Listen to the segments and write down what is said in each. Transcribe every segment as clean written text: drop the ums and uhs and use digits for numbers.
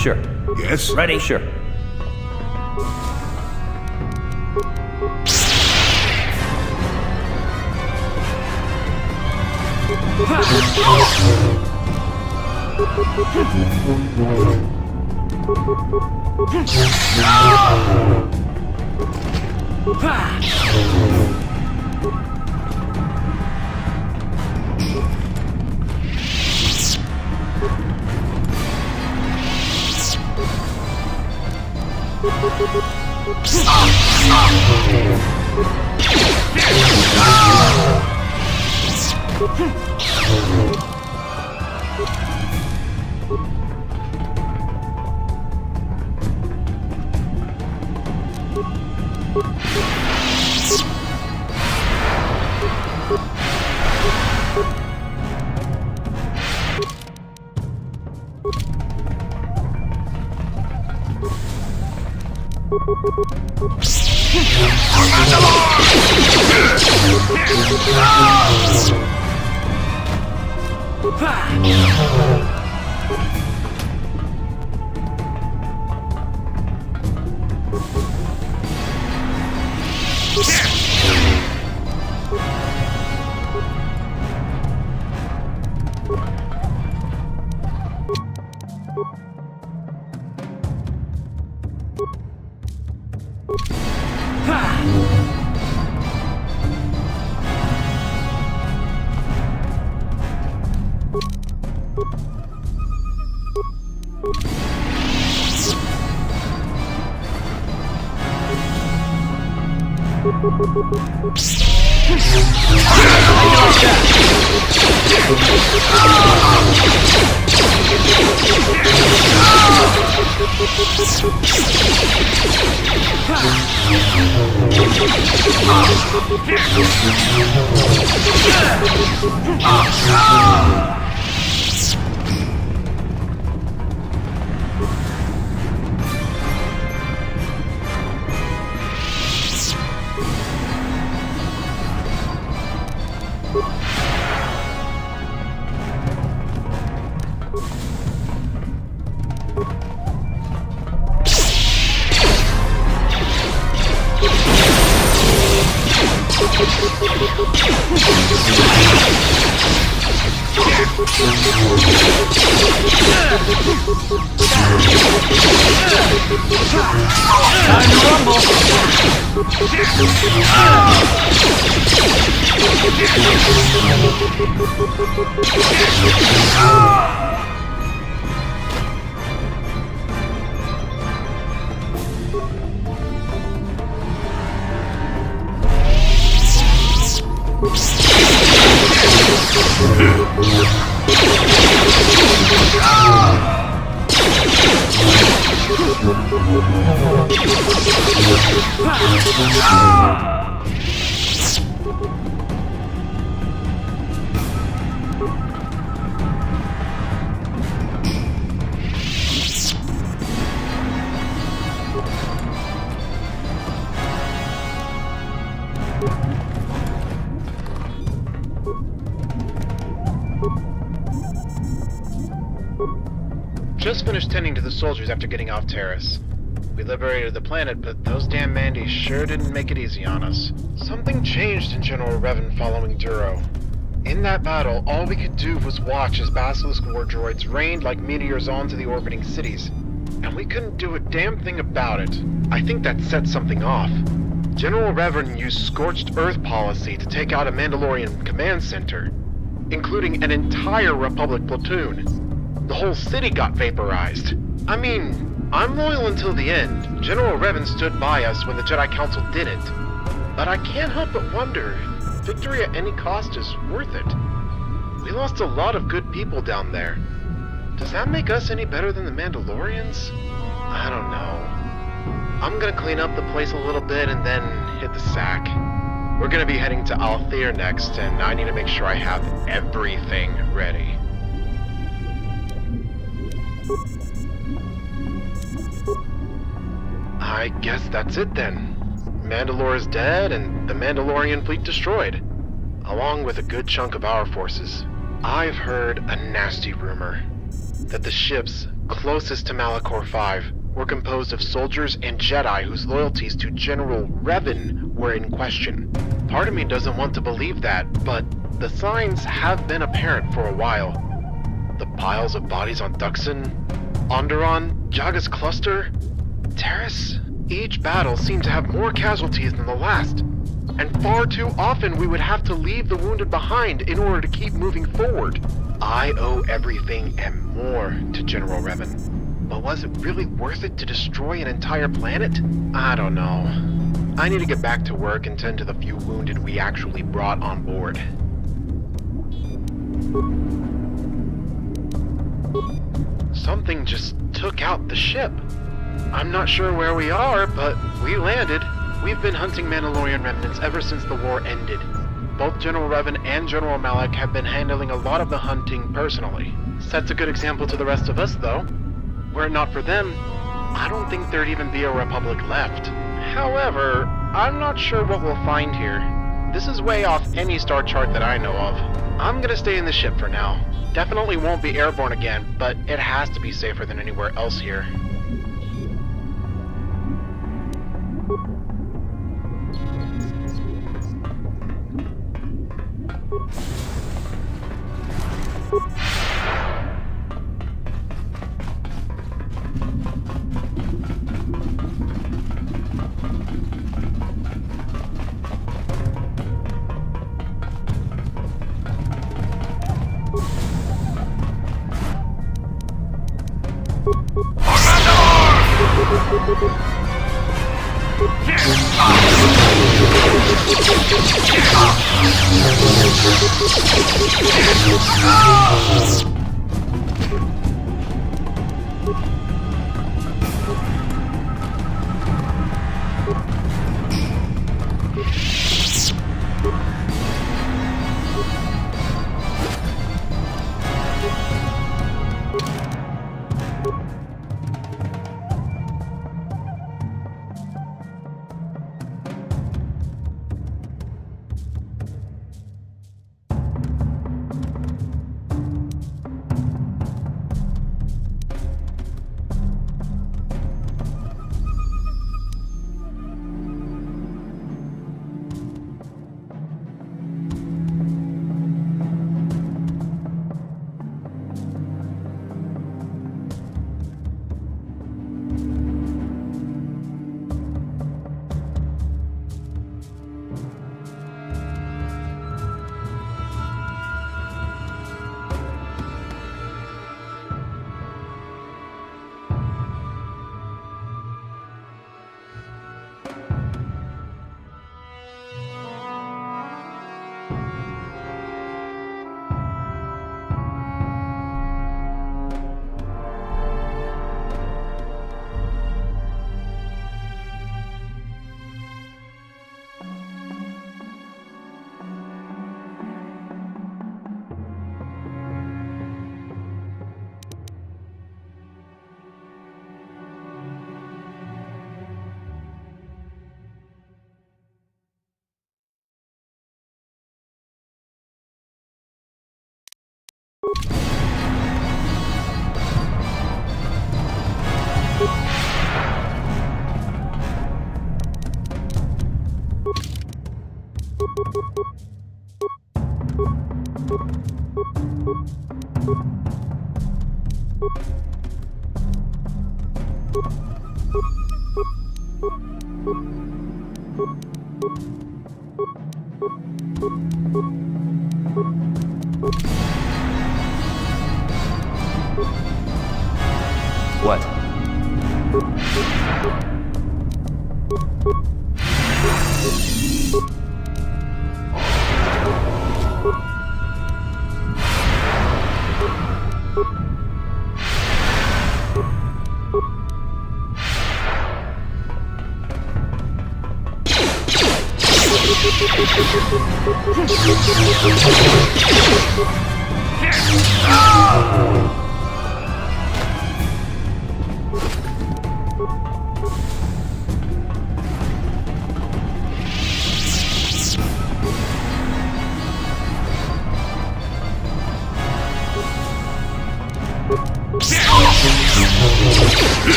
Sure. Yes? Ready? Sure. Just finished tending to the soldiers after getting off Terrace. We liberated the planet, but those damn Mandies sure didn't make it easy on us. Something changed in General Revan following Duro. In that battle, all we could do was watch as Basilisk war droids rained like meteors onto the orbiting cities, and we couldn't do a damn thing about it. I think that set something off. General Revan used Scorched Earth policy to take out a Mandalorian command center, including an entire Republic platoon. The whole city got vaporized. I mean, I'm loyal until the end. General Revan stood by us when the Jedi Council didn't. But I can't help but wonder if victory at any cost is worth it. We lost a lot of good people down there. Does that make us any better than the Mandalorians? I don't know. I'm gonna clean up the place a little bit and then hit the sack. We're gonna be heading to Althir next, and I need to make sure I have everything ready. I guess that's it then. Mandalore is dead and the Mandalorian fleet destroyed, along with a good chunk of our forces. I've heard a nasty rumor that the ships closest to Malachor 5 were composed of soldiers and Jedi whose loyalties to General Revan were in question. Part of me doesn't want to believe that, but the signs have been apparent for a while. The piles of bodies on Duxon, Onderon, Jaga's cluster, Terrace, each battle seemed to have more casualties than the last, and far too often we would have to leave the wounded behind in order to keep moving forward. I owe everything and more to General Revan, but was it really worth it to destroy an entire planet? I don't know. I need to get back to work and tend to the few wounded we actually brought on board. Something just took out the ship. I'm not sure where we are, but we landed. We've been hunting Mandalorian remnants ever since the war ended. Both General Revan and General Malak have been handling a lot of the hunting personally. Sets a good example to the rest of us, though. Were it not for them, I don't think there'd even be a Republic left. However, I'm not sure what we'll find here. This is way off any star chart that I know of. I'm gonna stay in the ship for now. Definitely won't be airborne again, but it has to be safer than anywhere else here. What?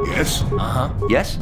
Yes? Yes?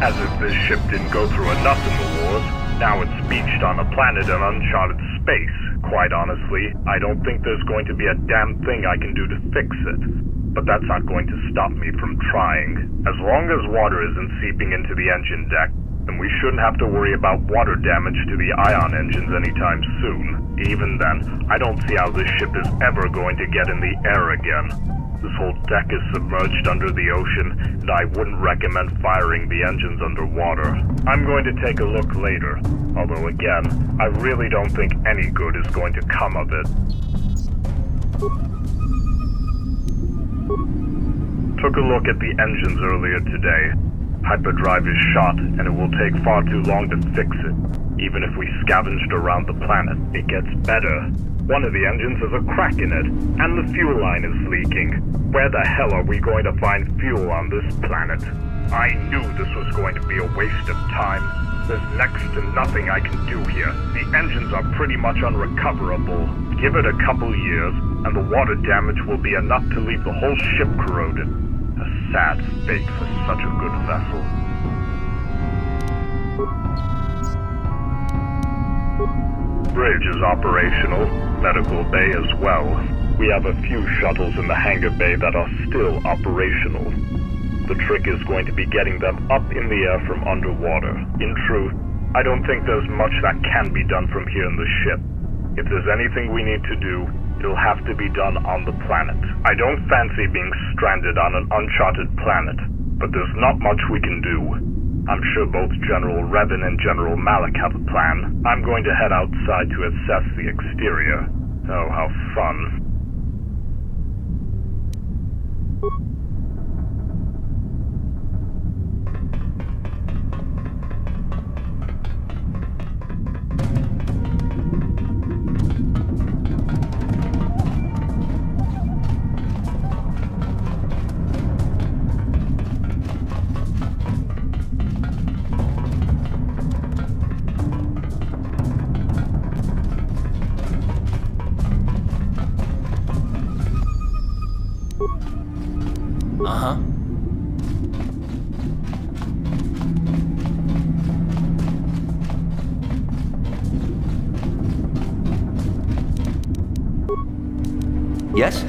As if this ship didn't go through enough in the wars, now it's beached on a planet in uncharted space, Quite honestly, I don't think there's going to be a damn thing I can do to fix it. But that's not going to stop me from trying. As long as water isn't seeping into the engine deck, then we shouldn't have to worry about water damage to the ion engines anytime soon. Even then, I don't see how this ship is ever going to get in the air again. This whole deck is submerged under the ocean, and I wouldn't recommend firing the engines underwater. I'm going to take a look later, although again, I really don't think any good is going to come of it. Took a look at the engines earlier today. Hyperdrive is shot, and it will take far too long to fix it. Even if we scavenged around the planet, it gets better. One of the engines has a crack in it, and the fuel line is leaking. Where the hell are we going to find fuel on this planet? I knew this was going to be a waste of time. There's next to nothing I can do here. The engines are pretty much unrecoverable. Give it a couple years, and the water damage will be enough to leave the whole ship corroded. A sad fate for such a good vessel. Bridge is operational, medical bay as well. We have a few shuttles in the hangar bay that are still operational. The trick is going to be getting them up in the air from underwater. In truth, I don't think there's much that can be done from here in the ship. If there's anything we need to do, it'll have to be done on the planet. I don't fancy being stranded on an uncharted planet, but there's not much we can do. I'm sure both General Revan and General Malik have a plan. I'm going to head outside to assess the exterior. Oh, how fun. Uh-huh. Yes?